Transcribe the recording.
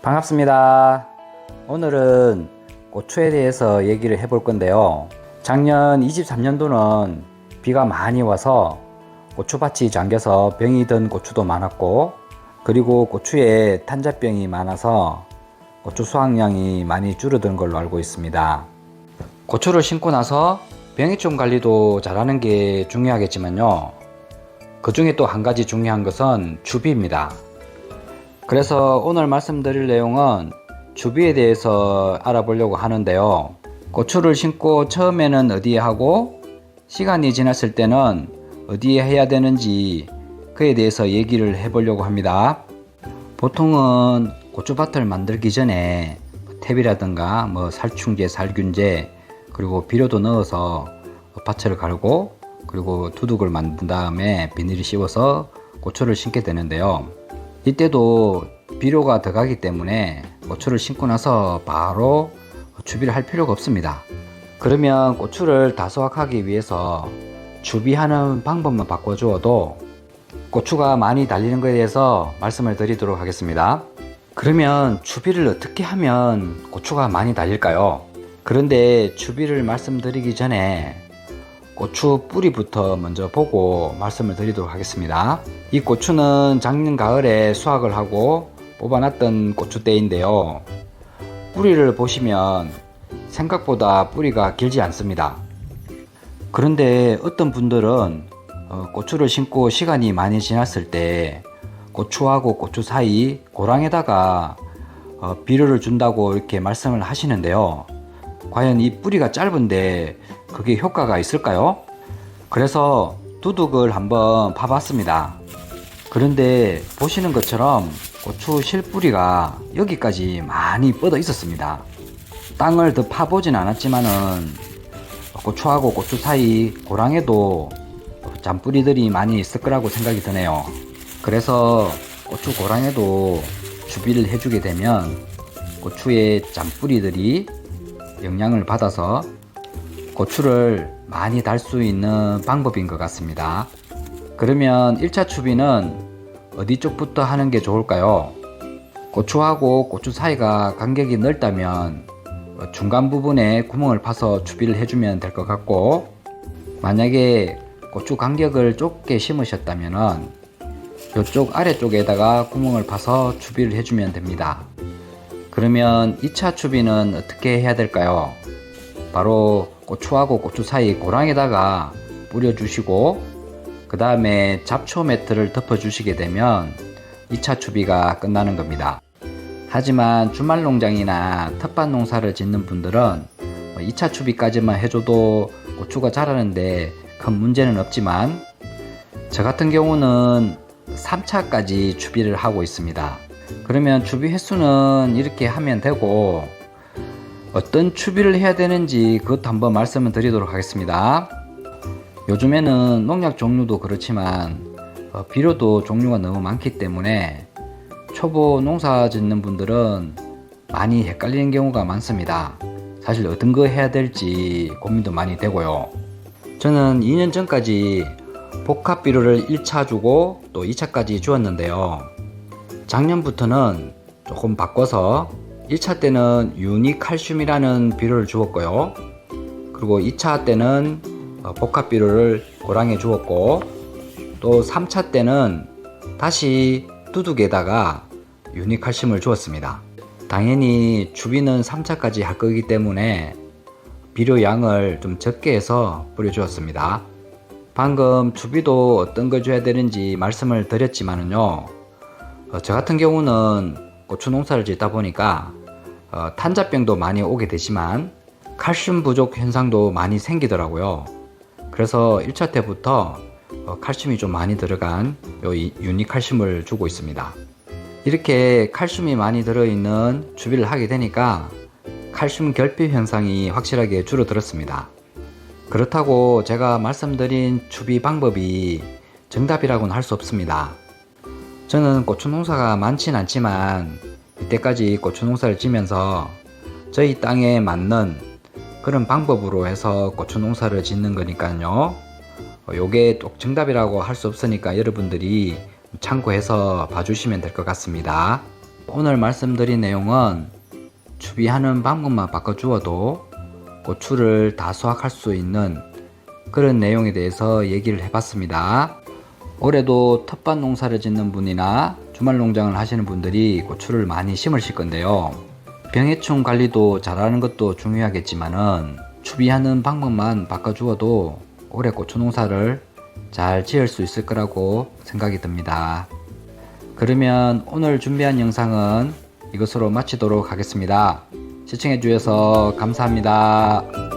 반갑습니다. 오늘은 고추에 대해서 얘기를 해볼 건데요. 작년 23년도는 비가 많이 와서 고추밭이 잠겨서 병이 든 고추도 많았고, 그리고 고추에 탄저병이 많아서 고추 수확량이 많이 줄어든 걸로 알고 있습니다. 고추를 심고 나서 병해충 관리도 잘하는 게 중요하겠지만요, 그 중에 또 한 가지 중요한 것은 주비입니다. 그래서 오늘 말씀드릴 내용은 주비에 대해서 알아보려고 하는데요. 고추를 심고 처음에는 어디에 하고 시간이 지났을 때는 어디에 해야 되는지 그에 대해서 얘기를 해보려고 합니다. 보통은 고추밭을 만들기 전에 탭이라든가 살충제, 살균제, 그리고 비료도 넣어서 밭을 갈고, 그리고 두둑을 만든 다음에 비닐을 씌워서 고추를 심게 되는데요. 이때도 비료가 들어가기 때문에 고추를 심고 나서 바로 주비를 할 필요가 없습니다. 그러면 고추를 다수확하기 위해서 주비하는 방법만 바꿔주어도 고추가 많이 달리는 것에 대해서 말씀을 드리도록 하겠습니다. 그러면 주비를 어떻게 하면 고추가 많이 달릴까요? 그런데 주비를 말씀드리기 전에 고추 뿌리부터 먼저 보고 말씀을 드리도록 하겠습니다. 이 고추는 작년 가을에 수확을 하고 뽑아놨던 고추대인데요. 뿌리를 보시면 생각보다 뿌리가 길지 않습니다. 그런데 어떤 분들은 고추를 심고 시간이 많이 지났을 때 고추하고 고추 사이 고랑에다가 비료를 준다고 이렇게 말씀을 하시는데요. 과연 이 뿌리가 짧은데 그게 효과가 있을까요? 그래서 두둑을 한번 파봤습니다. 그런데 보시는 것처럼 고추 실뿌리가 여기까지 많이 뻗어 있었습니다. 땅을 더 파보진 않았지만은 고추하고 고추 사이 고랑에도 잔뿌리들이 많이 있을 거라고 생각이 드네요. 그래서 고추 고랑에도 주비를 해주게 되면 고추의 잔뿌리들이 영향을 받아서 고추를 많이 달 수 있는 방법인 것 같습니다. 그러면 1차 추비는 어디 쪽부터 하는 게 좋을까요? 고추하고 고추 사이가 간격이 넓다면 중간 부분에 구멍을 파서 추비를 해주면 될 것 같고, 만약에 고추 간격을 좁게 심으셨다면 이쪽 아래쪽에다가 구멍을 파서 추비를 해주면 됩니다. 그러면 2차 추비는 어떻게 해야 될까요? 바로 고추하고 고추 사이 고랑에다가 뿌려주시고, 그 다음에 잡초 매트를 덮어주시게 되면 2차 추비가 끝나는 겁니다. 하지만 주말 농장이나 텃밭 농사를 짓는 분들은 2차 추비까지만 해줘도 고추가 자라는데 큰 문제는 없지만, 저 같은 경우는 3차까지 추비를 하고 있습니다. 그러면 추비 횟수는 이렇게 하면 되고, 어떤 추비를 해야 되는지 그것도 한번 말씀을 드리도록 하겠습니다. 요즘에는 농약 종류도 그렇지만 비료도 종류가 너무 많기 때문에 초보 농사 짓는 분들은 많이 헷갈리는 경우가 많습니다. 사실 어떤 거 해야 될지 고민도 많이 되고요. 저는 2년 전까지 복합 비료를 1차 주고 또 2차까지 주었는데요. 작년부터는 조금 바꿔서 1차 때는 유니칼슘이라는 비료를 주었고요. 그리고 2차 때는 복합 비료를 고랑에 주었고, 또 3차 때는 다시 두둑에다가 유니칼슘을 주었습니다. 당연히 주비는 3차까지 할 거기 때문에 비료 양을 좀 적게 해서 뿌려주었습니다. 방금 주비도 어떤 걸 줘야 되는지 말씀을 드렸지만은요, 저 같은 경우는 고추 농사를 짓다 보니까 탄저병도 많이 오게 되지만 칼슘 부족 현상도 많이 생기더라고요. 그래서 1차 때부터 칼슘이 좀 많이 들어간 유니칼슘을 주고 있습니다. 이렇게 칼슘이 많이 들어있는 주비를 하게 되니까 칼슘 결핍 현상이 확실하게 줄어들었습니다. 그렇다고 제가 말씀드린 주비 방법이 정답이라고는 할 수 없습니다. 저는 고추 농사가 많진 않지만 이때까지 고추 농사를 지면서 저희 땅에 맞는 그런 방법으로 해서 고추 농사를 짓는 거니까요. 요게 또 정답이라고 할 수 없으니까 여러분들이 참고해서 봐주시면 될 것 같습니다. 오늘 말씀드린 내용은 추비하는 방법만 바꿔주어도 고추를 다 수확할 수 있는 그런 내용에 대해서 얘기를 해봤습니다. 올해도 텃밭 농사를 짓는 분이나 주말 농장을 하시는 분들이 고추를 많이 심으실 건데요. 병해충 관리도 잘하는 것도 중요하겠지만은 추비하는 방법만 바꿔주어도 올해 고추 농사를 잘 지을 수 있을 거라고 생각이 듭니다. 그러면 오늘 준비한 영상은 이것으로 마치도록 하겠습니다. 시청해 주셔서 감사합니다.